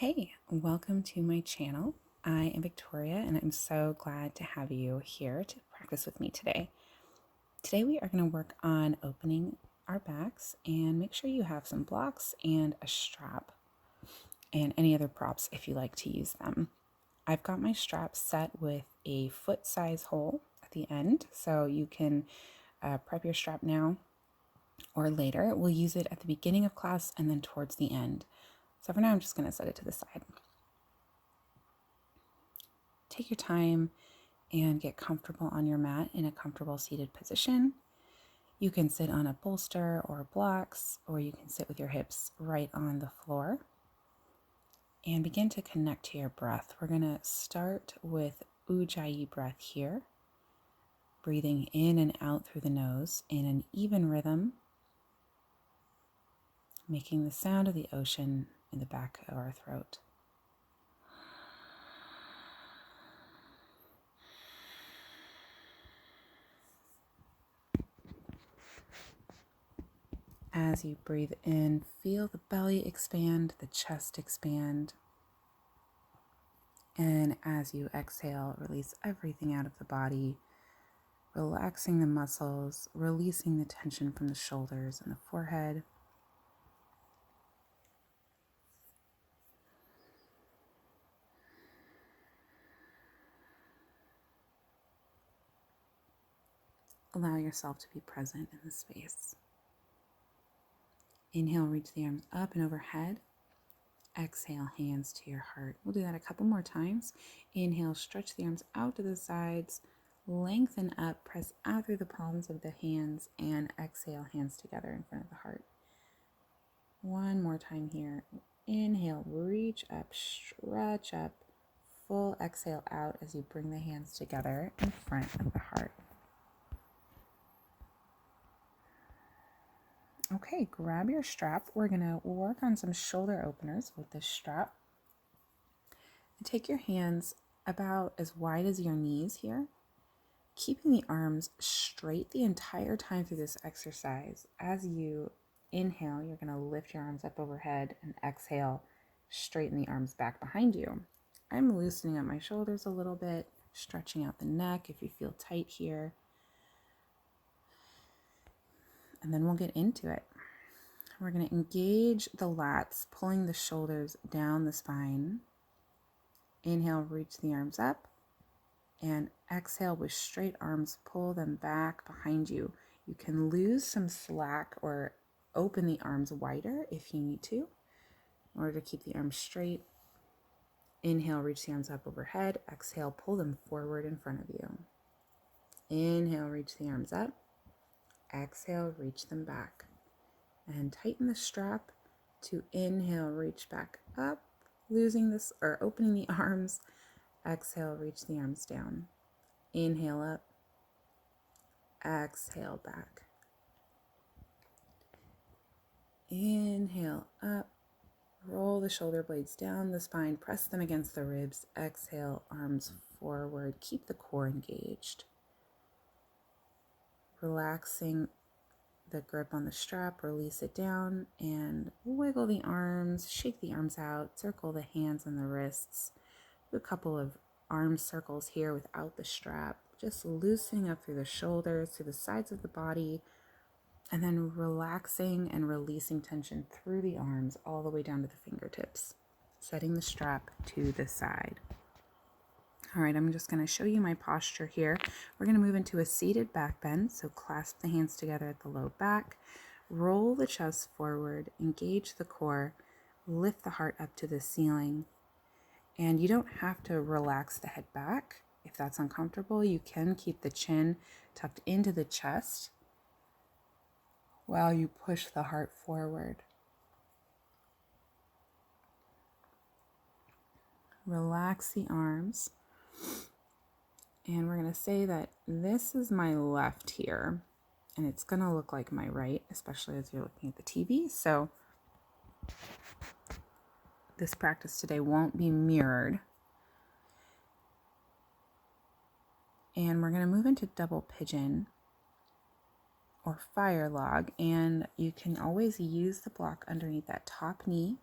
Hey, welcome to my channel. I am Victoria and I'm so glad to have you here to practice with me today. Today we are going to work on opening our backs, and make sure you have some blocks and a strap and any other props if you like to use them. I've got my strap set with a foot size hole at the end, so you can prep your strap now or later. We'll use it at the beginning of class and then towards the end. So for now, I'm just going to set it to the side. Take your time and get comfortable on your mat in a comfortable seated position. You can sit on a bolster or blocks, or you can sit with your hips right on the floor. And begin to connect to your breath. We're going to start with Ujjayi breath here, breathing in and out through the nose in an even rhythm, making the sound of the ocean in the back of our throat. As you breathe in, feel the belly expand, the chest expand. And as you exhale, release everything out of the body, relaxing the muscles, releasing the tension from the shoulders and the forehead. Allow yourself to be present in the space. Inhale, reach the arms up and overhead. Exhale, hands to your heart. We'll do that a couple more times. Inhale, stretch the arms out to the sides. Lengthen up, press out through the palms of the hands, and exhale, hands together in front of the heart. One more time here. Inhale, reach up, stretch up. Full exhale out as you bring the hands together in front of the heart. Okay, grab your strap. We're going to work on some shoulder openers with this strap. Take your hands about as wide as your knees here, keeping the arms straight the entire time through this exercise. As you inhale, you're going to lift your arms up overhead, and exhale, straighten the arms back behind you. I'm loosening up my shoulders a little bit, stretching out the neck if you feel tight here. And then we'll get into it. We're going to engage the lats, pulling the shoulders down the spine. Inhale, reach the arms up, and exhale with straight arms, pull them back behind you. You can lose some slack or open the arms wider if you need to, in order to keep the arms straight. Inhale, reach the arms up overhead. Exhale, pull them forward in front of you. Inhale, reach the arms up. Exhale, reach them back. And tighten the strap to inhale, reach back up, losing this or opening the arms. Exhale, reach the arms down. Inhale up. Exhale back. Inhale up. Roll the shoulder blades down the spine, press them against the ribs. Exhale, arms forward. Keep the core engaged. Relaxing the grip on the strap, release it down and wiggle the arms, shake the arms out, circle the hands and the wrists. Do a couple of arm circles here without the strap, just loosening up through the shoulders, through the sides of the body, and then relaxing and releasing tension through the arms all the way down to the fingertips, setting the strap to the side. All right, I'm just going to show you my posture here. We're going to move into a seated back bend. So clasp the hands together at the low back, roll the chest forward, engage the core, lift the heart up to the ceiling. And you don't have to relax the head back. If that's uncomfortable, you can keep the chin tucked into the chest while you push the heart forward. Relax the arms. And we're going to say that this is my left here, and it's going to look like my right, especially as you're looking at the TV. So this practice today won't be mirrored. And we're going to move into double pigeon or fire log, and you can always use the block underneath that top knee.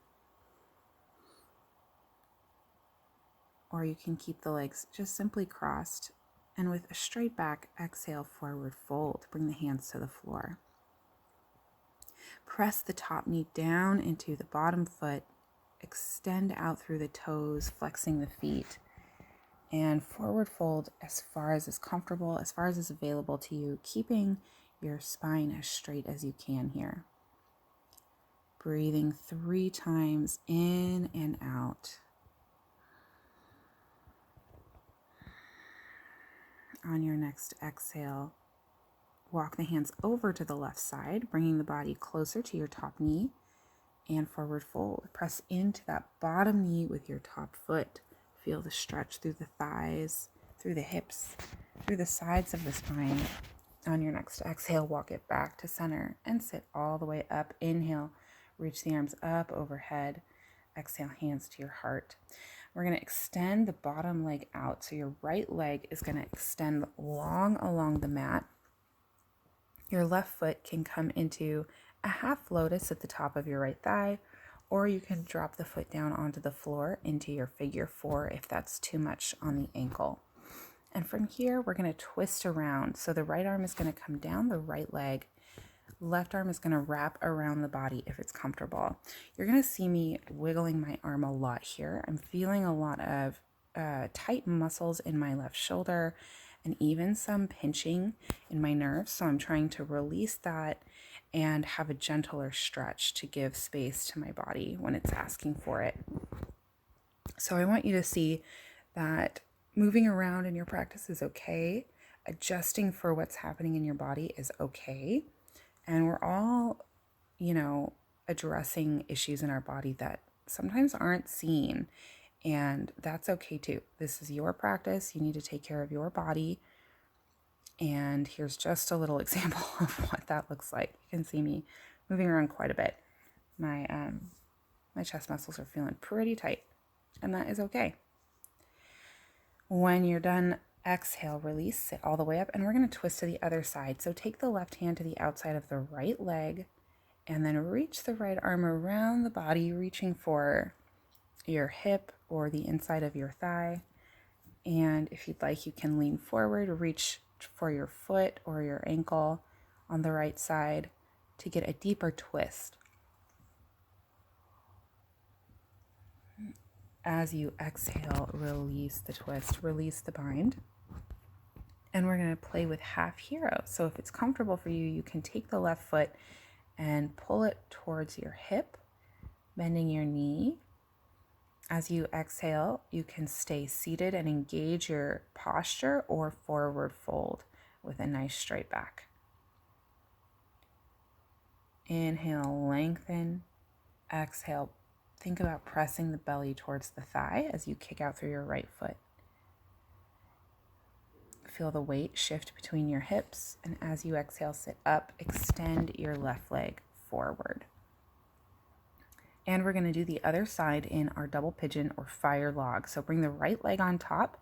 or you can keep the legs just simply crossed. And with a straight back, exhale, forward fold. Bring the hands to the floor. Press the top knee down into the bottom foot. Extend out through the toes, flexing the feet. And forward fold as far as is comfortable, as far as is available to you, keeping your spine as straight as you can here. Breathing 3 times in and out. On your next exhale, walk the hands over to the left side, bringing the body closer to your top knee, and forward fold. Press into that bottom knee with your top foot. Feel the stretch through the thighs, through the hips, through the sides of the spine. On your next exhale, walk it back to center and sit all the way up. Inhale, reach the arms up overhead. Exhale, hands to your heart. We're going to extend the bottom leg out. So your right leg is going to extend long along the mat. Your left foot can come into a half lotus at the top of your right thigh, or you can drop the foot down onto the floor into your figure 4 if that's too much on the ankle. And from here, we're going to twist around. So the right arm is going to come down the right leg. Left arm is going to wrap around the body if it's comfortable. You're going to see me wiggling my arm a lot here. I'm feeling a lot of tight muscles in my left shoulder and even some pinching in my nerves. So I'm trying to release that and have a gentler stretch to give space to my body when it's asking for it. So I want you to see that moving around in your practice is okay. Adjusting for what's happening in your body is okay. And we're all, addressing issues in our body that sometimes aren't seen. And that's okay too. This is your practice. You need to take care of your body. And here's just a little example of what that looks like. You can see me moving around quite a bit. My chest muscles are feeling pretty tight, and that is okay. When you're done, exhale, release, sit all the way up, and we're going to twist to the other side. So take the left hand to the outside of the right leg, and then reach the right arm around the body, reaching for your hip or the inside of your thigh. And if you'd like, you can lean forward, reach for your foot or your ankle on the right side to get a deeper twist. As you exhale, release the twist, release the bind. And we're going to play with half hero. So if it's comfortable for you, you can take the left foot and pull it towards your hip, bending your knee. As you exhale, you can stay seated and engage your posture or forward fold with a nice straight back. Inhale, lengthen. Exhale, think about pressing the belly towards the thigh as you kick out through your right foot. Feel the weight shift between your hips, and as you exhale, sit up, extend your left leg forward. And we're going to do the other side in our double pigeon or fire log. So bring the right leg on top,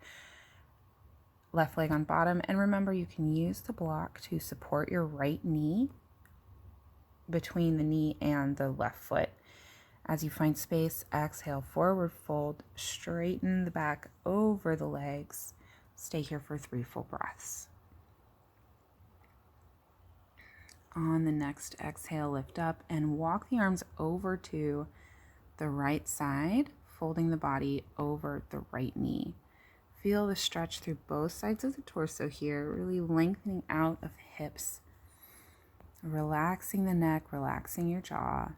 left leg on bottom, and remember you can use the block to support your right knee between the knee and the left foot. As you find space, exhale, forward fold, straighten the back over the legs. Stay here for 3 full breaths. On the next exhale, lift up and walk the arms over to the right side, folding the body over the right knee. Feel the stretch through both sides of the torso here, really lengthening out of the hips, relaxing the neck, relaxing your jaw.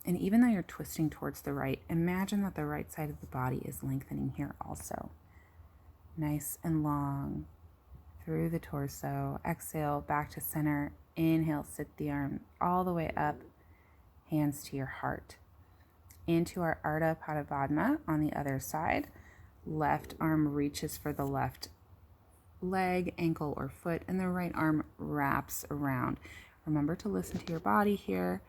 And even though you're twisting towards the right, imagine that the right side of the body is lengthening here also. Nice and long through the torso. Exhale, back to center. Inhale, sit the arm all the way up, hands to your heart. Into our Ardha Padavadma on the other side. Left arm reaches for the left leg, ankle, or foot, and the right arm wraps around. Remember to listen to your body here.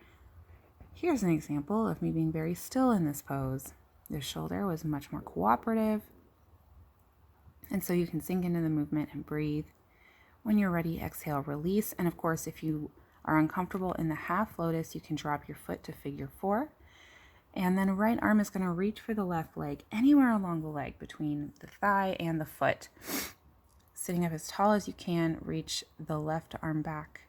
Here's an example of me being very still in this pose. The shoulder was much more cooperative. And so you can sink into the movement and breathe. When you're ready, exhale, release. And of course, if you are uncomfortable in the half lotus, you can drop your foot to figure 4. And then right arm is going to reach for the left leg, anywhere along the leg between the thigh and the foot. Sitting up as tall as you can, reach the left arm back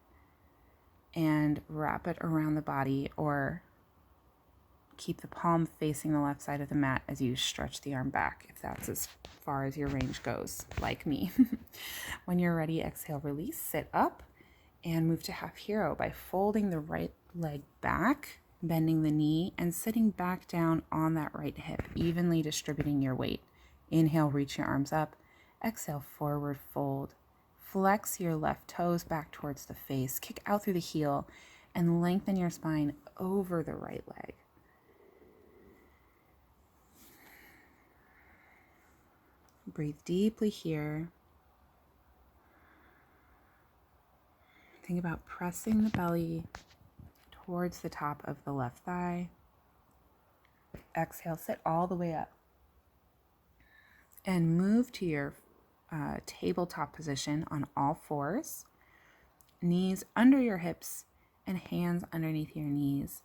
and wrap it around the body, or keep the palm facing the left side of the mat as you stretch the arm back, if that's as far as your range goes, like me. When you're ready, exhale, release, sit up, and move to half hero by folding the right leg back, bending the knee, and sitting back down on that right hip, evenly distributing your weight. Inhale, reach your arms up. Exhale, forward fold. Flex your left toes back towards the face. Kick out through the heel and lengthen your spine over the right leg. Breathe deeply here. Think about pressing the belly towards the top of the left thigh. Exhale, sit all the way up. And move to your tabletop position on all fours. Knees under your hips and hands underneath your knees.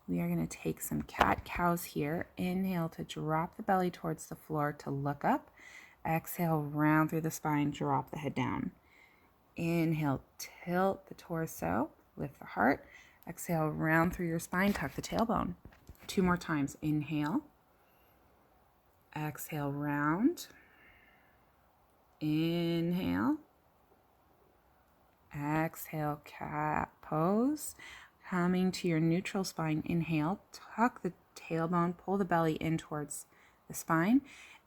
We are going to take some cat-cows here. Inhale to drop the belly towards the floor to look up. Exhale, round through the spine, drop the head down. Inhale, tilt the torso, lift the heart. Exhale, round through your spine, tuck the tailbone. 2 more times. Inhale. Exhale, round. Inhale. Exhale, cat pose. Coming to your neutral spine, inhale, tuck the tailbone, pull the belly in towards the spine,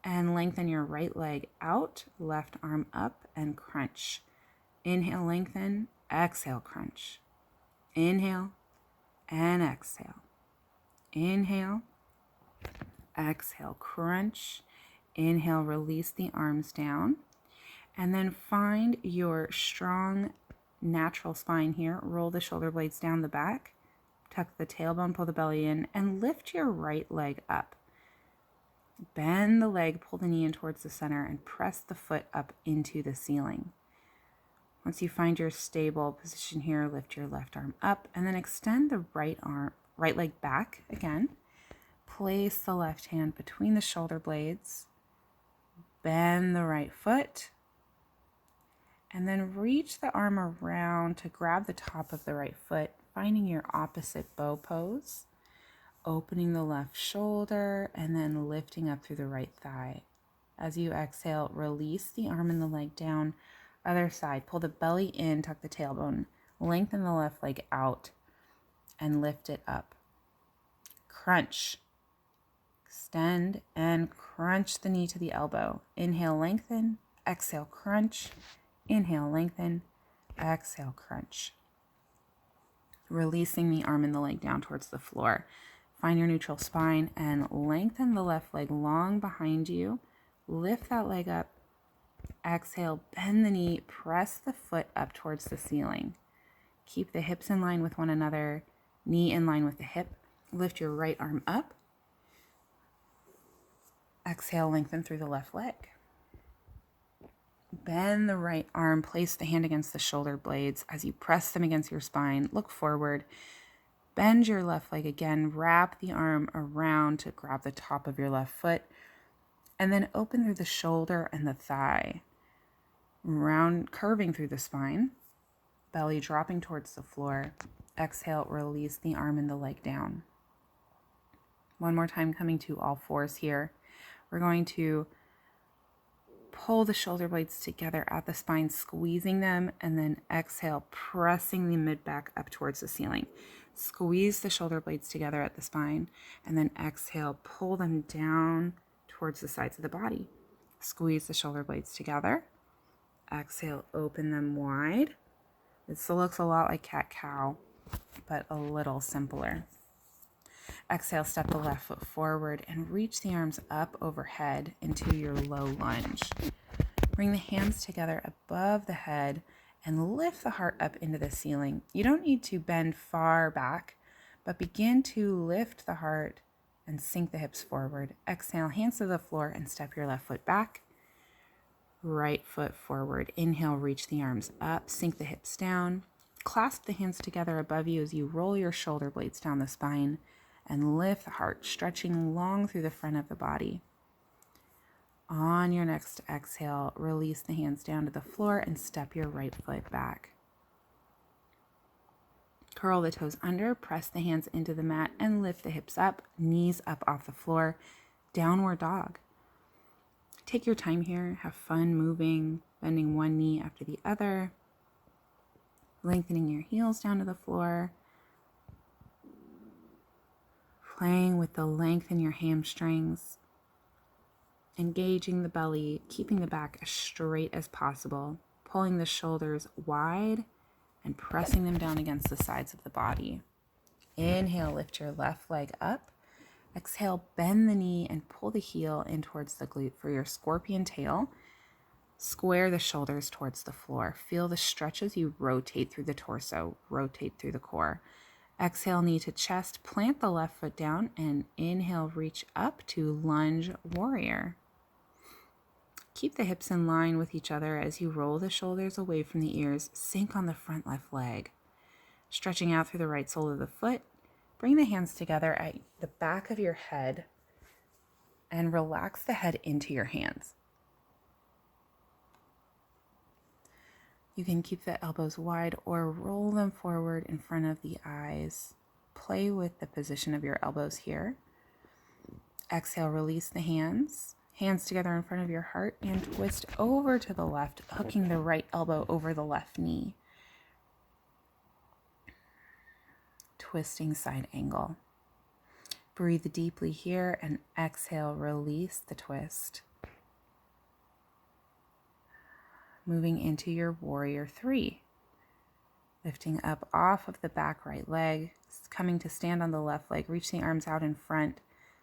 and lengthen your right leg out, left arm up, and crunch. Inhale, lengthen, exhale, crunch. Inhale, and exhale. Inhale, exhale, crunch. Inhale, release the arms down. And then find your strong natural spine here. Roll the shoulder blades down the back. Tuck the tailbone, pull the belly in, and lift your right leg up. Bend the leg, pull the knee in towards the center, and press the foot up into the ceiling. Once you find your stable position here, lift your left arm up, and then extend the right leg back again. Place the left hand between the shoulder blades. Bend the right foot. And then reach the arm around to grab the top of the right foot, finding your opposite bow pose. Opening the left shoulder and then lifting up through the right thigh. As you exhale, release the arm and the leg down. Other side, pull the belly in, tuck the tailbone, lengthen the left leg out, and lift it up. Crunch. Extend and crunch the knee to the elbow. Inhale, lengthen. Exhale, crunch. Inhale, lengthen. Exhale, crunch. Releasing the arm and the leg down towards the floor. Find your neutral spine and lengthen the left leg long behind you. Lift that leg up. Exhale, bend the knee, press the foot up towards the ceiling. Keep the hips in line with one another, knee in line with the hip. Lift your right arm up. Exhale, lengthen through the left leg. Bend the right arm, place the hand against the shoulder blades. As you press them against your spine, look forward. Bend your left leg again, wrap the arm around to grab the top of your left foot, and then open through the shoulder and the thigh. Round, curving through the spine, belly dropping towards the floor. Exhale, release the arm and the leg down. One more time, coming to all fours here. We're going to pull the shoulder blades together at the spine, squeezing them, and then exhale, pressing the mid-back up towards the ceiling. Squeeze the shoulder blades together at the spine, and then exhale, pull them down towards the sides of the body. Squeeze the shoulder blades together. Exhale, open them wide. This looks a lot like cat-cow, but a little simpler. Exhale, step the left foot forward and reach the arms up overhead into your low lunge. Bring the hands together above the head and lift the heart up into the ceiling. You don't need to bend far back, but begin to lift the heart and sink the hips forward. Exhale, hands to the floor and step your left foot back. Right foot forward. Inhale, reach the arms up, sink the hips down. Clasp the hands together above you as you roll your shoulder blades down the spine. and lift the heart, stretching long through the front of the body. On your next exhale, release the hands down to the floor and step your right foot back. Curl the toes under, press the hands into the mat, and lift the hips up, knees up off the floor, downward dog. Take your time here, have fun moving, bending one knee after the other, lengthening your heels down to the floor, playing with the length in your hamstrings, engaging the belly, keeping the back as straight as possible, pulling the shoulders wide and pressing them down against the sides of the body. Inhale, lift your left leg up. Exhale, bend the knee and pull the heel in towards the glute for your scorpion tail. Square the shoulders towards the floor. Feel the stretch as you rotate through the torso, rotate through the core. Exhale, knee to chest, plant the left foot down, and inhale, reach up to lunge warrior. Keep the hips in line with each other as you roll the shoulders away from the ears, sink on the front left leg. Stretching out through the right sole of the foot, bring the hands together at the back of your head and relax the head into your hands. You can keep the elbows wide or roll them forward in front of the eyes. Play with the position of your elbows here. Exhale, release the hands. Hands together in front of your heart and twist over to the left, hooking the right elbow over the left knee. Twisting side angle. Breathe deeply here and exhale, release the twist. Moving into your warrior 3. Lifting up off of the back right leg, coming to stand on the left leg, reach the arms out in front.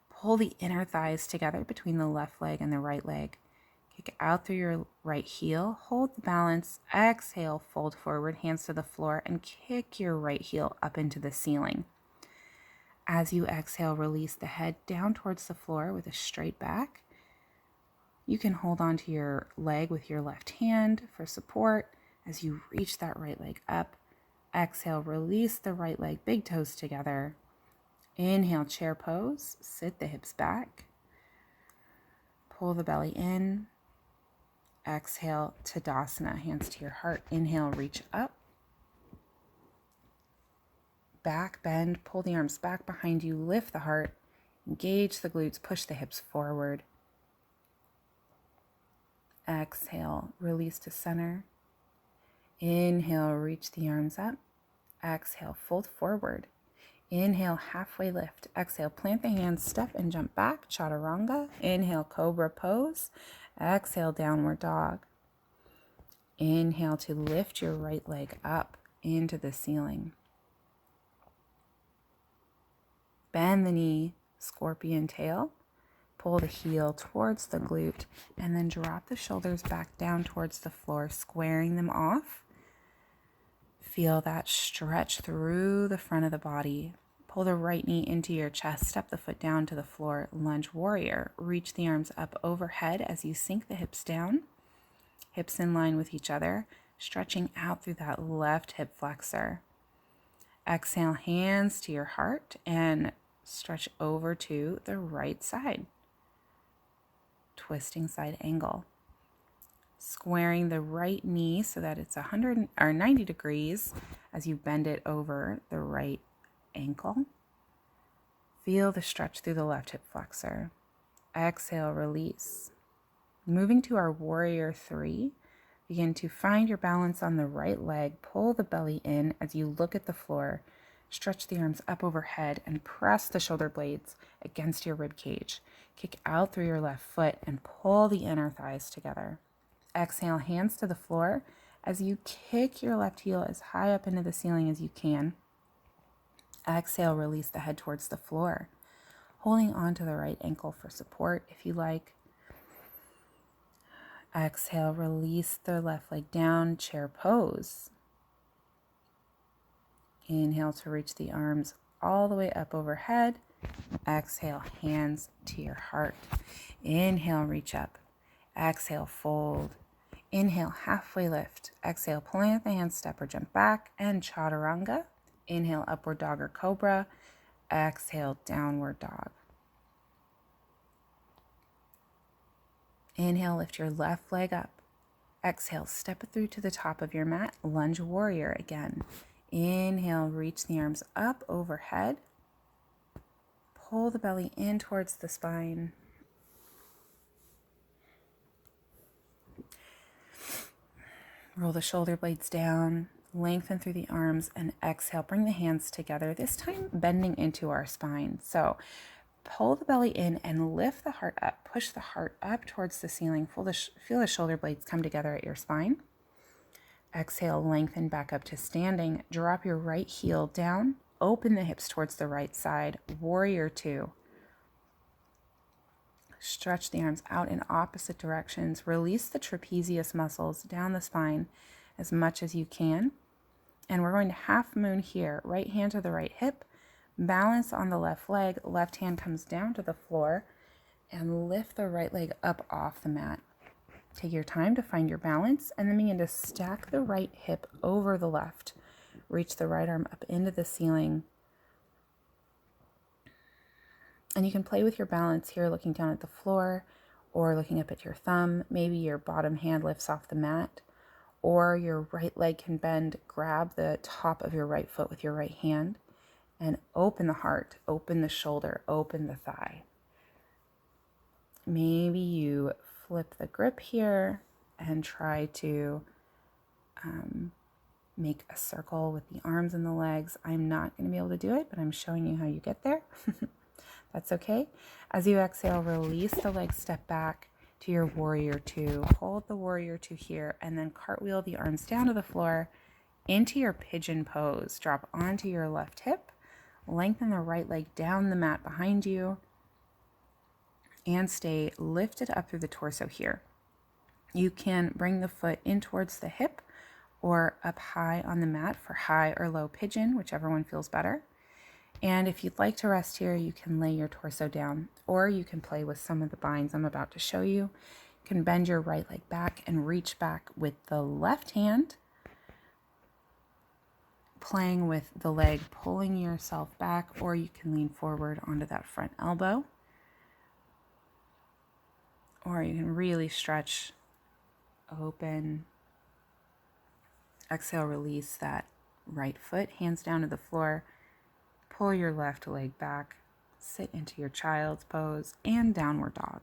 Pull the inner thighs together between the left leg and the right leg. Kick out through your right heel. Hold the balance. Exhale, fold forward, hands to the floor, and kick your right heel up into the ceiling. As you exhale, release the head down towards the floor with a straight back. You can hold onto your leg with your left hand for support as you reach that right leg up. Exhale, release the right leg, big toes together. Inhale, chair pose, sit the hips back. Pull the belly in. Exhale, Tadasana, hands to your heart. Inhale, reach up. Back bend, pull the arms back behind you, lift the heart, engage the glutes, push the hips forward. Exhale, release to center. Inhale, reach the arms up. Exhale, fold forward. Inhale, halfway lift. Exhale, plant the hands, step and jump back, chaturanga. Inhale, cobra pose. Exhale, downward dog. Inhale to lift your right leg up into the ceiling. Bend the knee, scorpion tail. Pull the heel towards the glute and then drop the shoulders back down towards the floor, squaring them off. Feel that stretch through the front of the body. Pull the right knee into your chest, step the foot down to the floor, lunge warrior. Reach the arms up overhead as you sink the hips down, hips in line with each other, stretching out through that left hip flexor. Exhale, hands to your heart and stretch over to the right side. Twisting side angle. Squaring the right knee so that it's 90 degrees as you bend it over the right ankle. Feel the stretch through the left hip flexor. Exhale, release. Moving to our warrior 3, begin to find your balance on the right leg. Pull the belly in as you look at the floor. Stretch the arms up overhead and press the shoulder blades against your rib cage. Kick out through your left foot and pull the inner thighs together. Exhale, hands to the floor as you kick your left heel as high up into the ceiling as you can. Exhale, release the head towards the floor, holding onto the right ankle for support if you like. Exhale, release the left leg down, chair pose. Inhale to reach the arms all the way up overhead. Exhale, hands to your heart. Inhale, reach up. Exhale, fold. Inhale, halfway lift. Exhale, plant the hands, step or jump back, and chaturanga. Inhale, upward dog or cobra. exhale, downward dog. Inhale, lift your left leg up. Exhale, step it through to the top of your mat. Lunge warrior again. Inhale, reach the arms up overhead. Pull the belly in towards the spine. Roll the shoulder blades down. Lengthen through the arms and exhale. Bring the hands together, this time bending into our spine. So pull the belly in and lift the heart up. Push the heart up towards the ceiling. Feel the shoulder blades come together at your spine. Exhale, lengthen back up to standing. Drop your right heel down. Open the hips towards the right side. Warrior two. Stretch the arms out in opposite directions. Release the trapezius muscles down the spine as much as you can. And we're going to half moon here. Right hand to the right hip. Balance on the left leg. Left hand comes down to the floor. And lift the right leg up off the mat. Take your time to find your balance. And then begin to stack the right hip over the left. Reach the right arm up into the ceiling. And you can play with your balance here, looking down at the floor or looking up at your thumb. Maybe your bottom hand lifts off the mat, or your right leg can bend. Grab the top of your right foot with your right hand and open the heart, open the shoulder, open the thigh. Maybe you flip the grip here and try to make a circle with the arms and the legs. I'm not going to be able to do it, but I'm showing you how you get there. That's okay. As you exhale, release the legs, step back to your warrior two. Hold the warrior two here and then cartwheel the arms down to the floor into your pigeon pose. Drop onto your left hip. Lengthen the right leg down the mat behind you and stay lifted up through the torso here. You can bring the foot in towards the hip or up high on the mat for high or low pigeon, whichever one feels better. And if you'd like to rest here, you can lay your torso down, or you can play with some of the binds I'm about to show you. You can bend your right leg back and reach back with the left hand, playing with the leg, pulling yourself back, or you can lean forward onto that front elbow. Or you can really stretch, open. Exhale, release that right foot, hands down to the floor. Pull your left leg back, sit into your child's pose and downward dog.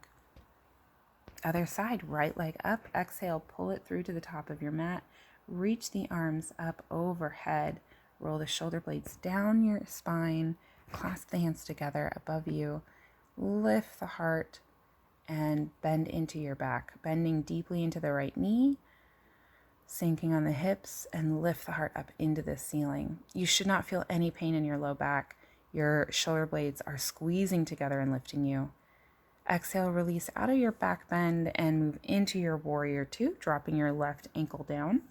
Other side, right leg up, exhale, pull it through to the top of your mat. Reach the arms up overhead. Roll the shoulder blades down your spine. Clasp the hands together above you. Lift the heart and bend into your back, bending deeply into the right knee, sinking on the hips, and lift the heart up into the ceiling. You should not feel any pain in your low back. Your shoulder blades are squeezing together and lifting you. Exhale, release out of your back bend and move into your warrior two, dropping your left ankle down,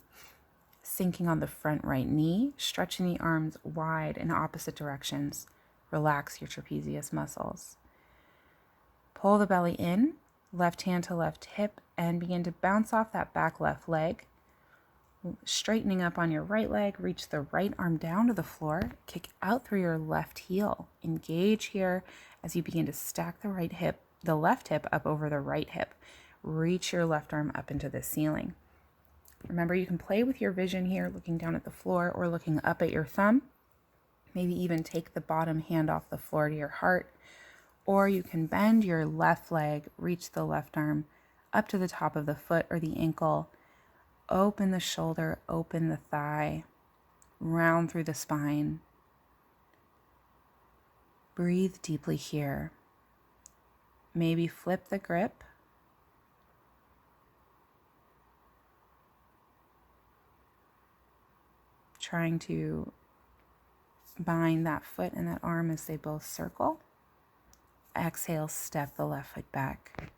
sinking on the front right knee, stretching the arms wide in opposite directions. Relax your trapezius muscles. Pull the belly in, left hand to left hip, and begin to bounce off that back left leg. Straightening up on your right leg, reach the right arm down to the floor, kick out through your left heel. Engage here as you begin to stack the left hip up over the right hip. Reach your left arm up into the ceiling. Remember, you can play with your vision here, looking down at the floor or looking up at your thumb. Maybe even take the bottom hand off the floor to your heart. Or you can bend your left leg, reach the left arm up to the top of the foot or the ankle. Open the shoulder, open the thigh, round through the spine. Breathe deeply here. Maybe flip the grip. Trying to bind that foot and that arm as they both circle. Exhale, step the left foot back.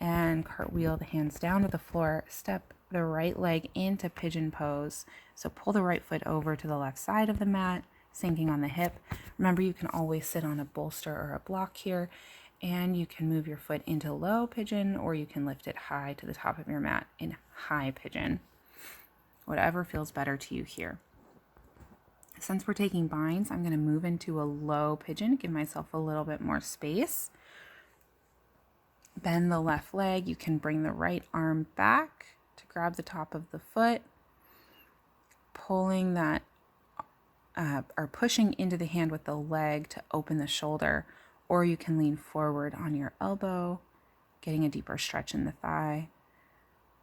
And cartwheel the hands down to the floor. Step the right leg into pigeon pose. So pull the right foot over to the left side of the mat, sinking on the hip. Remember, you can always sit on a bolster or a block here, and you can move your foot into low pigeon, or you can lift it high to the top of your mat in high pigeon. Whatever feels better to you here. Since we're taking binds, I'm going to move into a low pigeon, give myself a little bit more space. Bend the left leg. You can bring the right arm back to grab the top of the foot, pulling that or pushing into the hand with the leg to open the shoulder, or you can lean forward on your elbow, getting a deeper stretch in the thigh.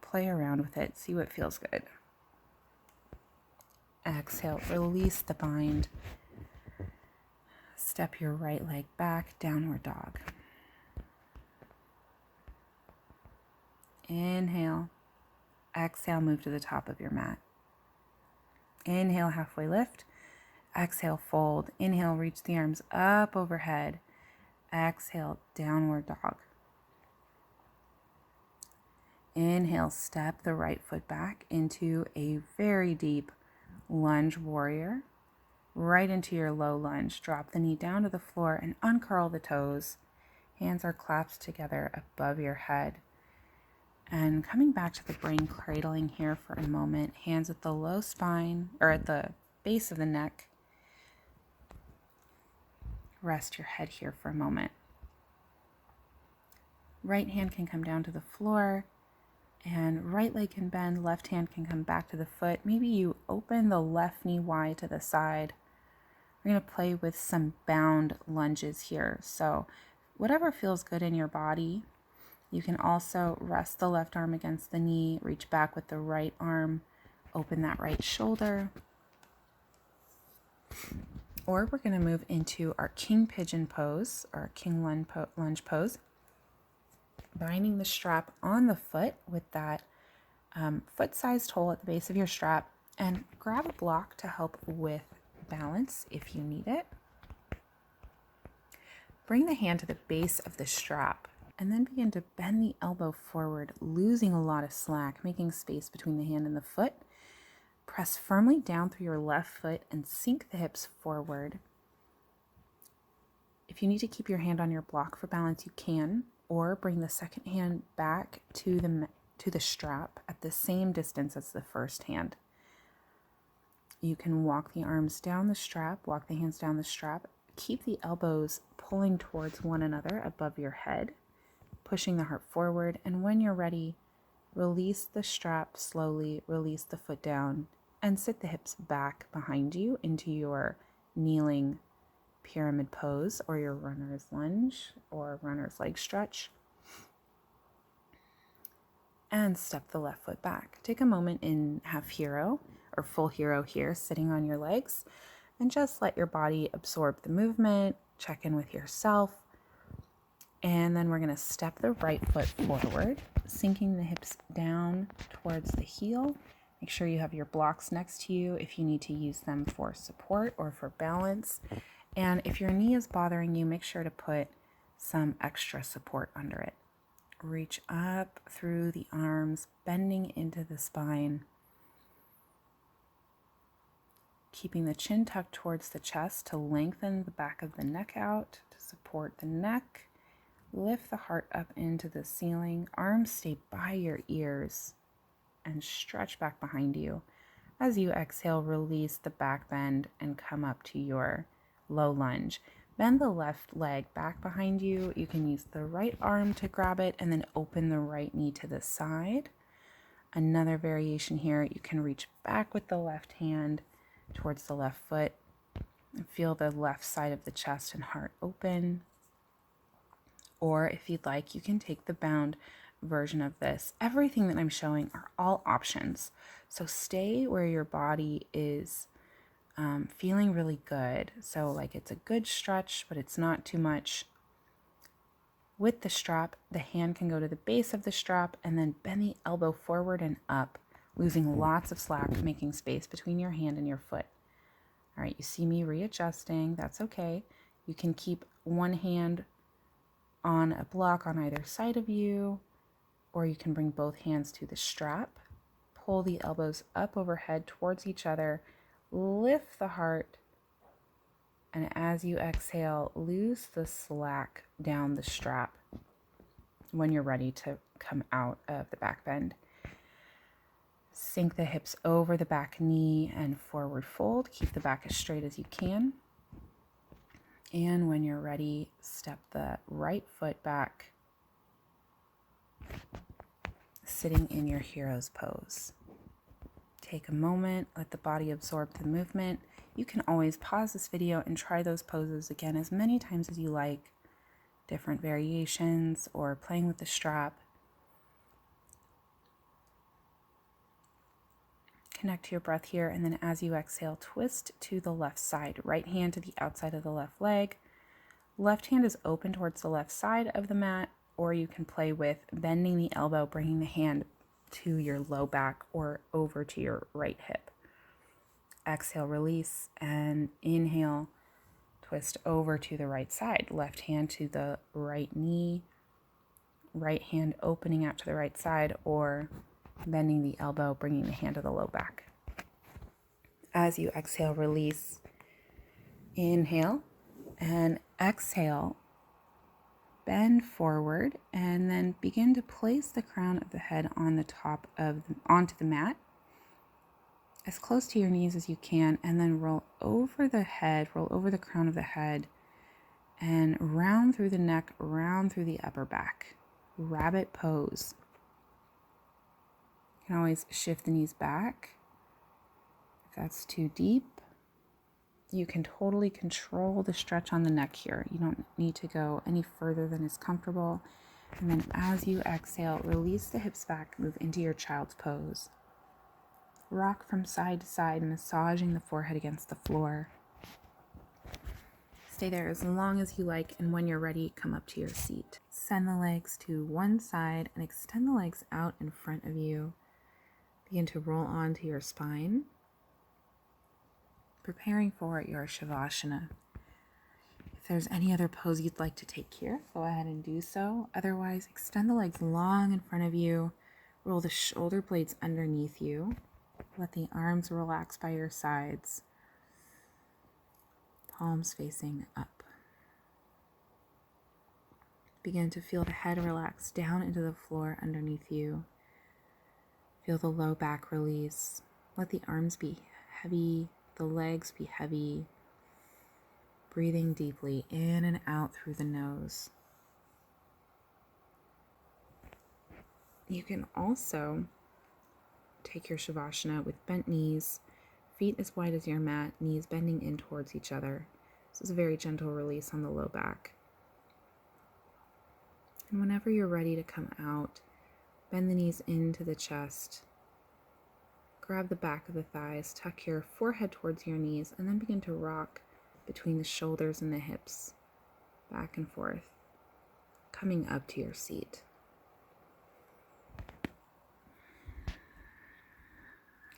Play around with it, see what feels good. Exhale, release the bind. Step your right leg back, downward dog. Inhale. Exhale, move to the top of your mat. Inhale, halfway lift. Exhale, fold. Inhale, reach the arms up overhead. Exhale, downward dog. Inhale, step the right foot back into a very deep lunge warrior. Right into your low lunge. Drop the knee down to the floor and uncurl the toes. Hands are clasped together above your head. And coming back to the brain cradling here for a moment. Hands at the low spine or at the base of the neck. Rest your head here for a moment. Right hand can come down to the floor. And right leg can bend, left hand can come back to the foot. Maybe you open the left knee wide to the side. We're going to play with some bound lunges here. So whatever feels good in your body. You can also rest the left arm against the knee, reach back with the right arm, open that right shoulder. Or we're going to move into our king pigeon pose, or king lunge pose. Binding the strap on the foot with that foot-sized hole at the base of your strap, and grab a block to help with balance if you need it. Bring the hand to the base of the strap and then begin to bend the elbow forward, losing a lot of slack, making space between the hand and the foot. Press firmly down through your left foot and sink the hips forward. If you need to keep your hand on your block for balance, you can, or bring the second hand back to the strap at the same distance as the first hand. You can walk the arms down the strap, walk the hands down the strap, keep the elbows pulling towards one another above your head, pushing the heart forward, and when you're ready, release the strap slowly, release the foot down, and sit the hips back behind you into your kneeling pyramid pose or your runner's lunge or runner's leg stretch. And step the left foot back. Take a moment in half hero or full hero here, sitting on your legs, and just let your body absorb the movement, check in with yourself. And then we're going to step the right foot forward, sinking the hips down towards the heel. Make sure you have your blocks next to you if you need to use them for support or for balance. And if your knee is bothering you, make sure to put some extra support under it. Reach up through the arms, bending into the spine. Keeping the chin tucked towards the chest to lengthen the back of the neck out, to support the neck. Lift the heart up into the ceiling. Arms stay by your ears and stretch back behind you. As you exhale, release the back bend and come up to your low lunge. Bend the left leg back behind you. You can use the right arm to grab it and then open the right knee to the side. Another variation here, you can reach back with the left hand towards the left foot and feel the left side of the chest and heart open. Or if you'd like, you can take the bound version of this. Everything that I'm showing are all options. So stay where your body is feeling really good. So like it's a good stretch, but it's not too much. With the strap, the hand can go to the base of the strap and then bend the elbow forward and up, losing lots of slack, making space between your hand and your foot. All right, you see me readjusting. That's okay. You can keep one hand on a block on either side of you, or you can bring both hands to the strap. Pull the elbows up overhead towards each other. Lift the heart. And as you exhale, lose the slack down the strap when you're ready to come out of the back bend. Sink the hips over the back knee and forward fold. Keep the back as straight as you can. And when you're ready, step the right foot back, sitting in your hero's pose. Take a moment, let the body absorb the movement. You can always pause this video and try those poses again as many times as you like. Different variations or playing with the strap. Connect to your breath here, and then as you exhale, twist to the left side. Right hand to the outside of the left leg. Left hand is open towards the left side of the mat, or you can play with bending the elbow, bringing the hand to your low back or over to your right hip. Exhale, release, and inhale, twist over to the right side. Left hand to the right knee, right hand opening out to the right side, or bending the elbow, bringing the hand to the low back. As you exhale, release, inhale, and exhale, bend forward, and then begin to place the crown of the head on the top of onto the mat, as close to your knees as you can, and then roll over the head, roll over the crown of the head, and round through the neck, round through the upper back. Rabbit pose. You can always shift the knees back if that's too deep. You can totally control the stretch on the neck here. You don't need to go any further than is comfortable. And then as you exhale, release the hips back, move into your child's pose. Rock from side to side, massaging the forehead against the floor. Stay there as long as you like, and when you're ready, come up to your seat. Send the legs to one side and extend the legs out in front of you. Begin to roll onto your spine, preparing for your Shavasana. If there's any other pose you'd like to take here, go ahead and do so. Otherwise, extend the legs long in front of you. Roll the shoulder blades underneath you. Let the arms relax by your sides. Palms facing up. Begin to feel the head relax down into the floor underneath you. Feel the low back release. Let the arms be heavy, the legs be heavy. Breathing deeply in and out through the nose. You can also take your Shavasana with bent knees, feet as wide as your mat, knees bending in towards each other. This is a very gentle release on the low back. And whenever you're ready to come out, bend the knees into the chest. Grab the back of the thighs, tuck your forehead towards your knees, and then begin to rock between the shoulders and the hips, back and forth, coming up to your seat.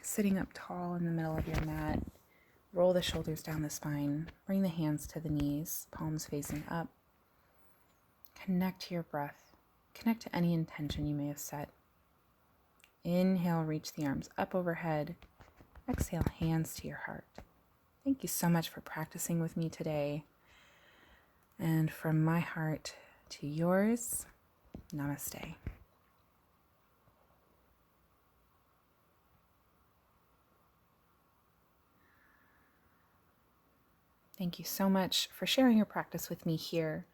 Sitting up tall in the middle of your mat, roll the shoulders down the spine, bring the hands to the knees, palms facing up. Connect to your breath. Connect to any intention you may have set. Inhale, reach the arms up overhead. Exhale, hands to your heart. Thank you so much for practicing with me today. And from my heart to yours, namaste. Thank you so much for sharing your practice with me here.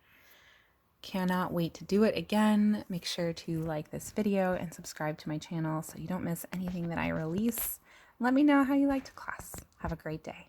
Cannot wait to do it again. Make sure to like this video and subscribe to my channel so you don't miss anything that I release. Let me know how you liked class. Have a great day.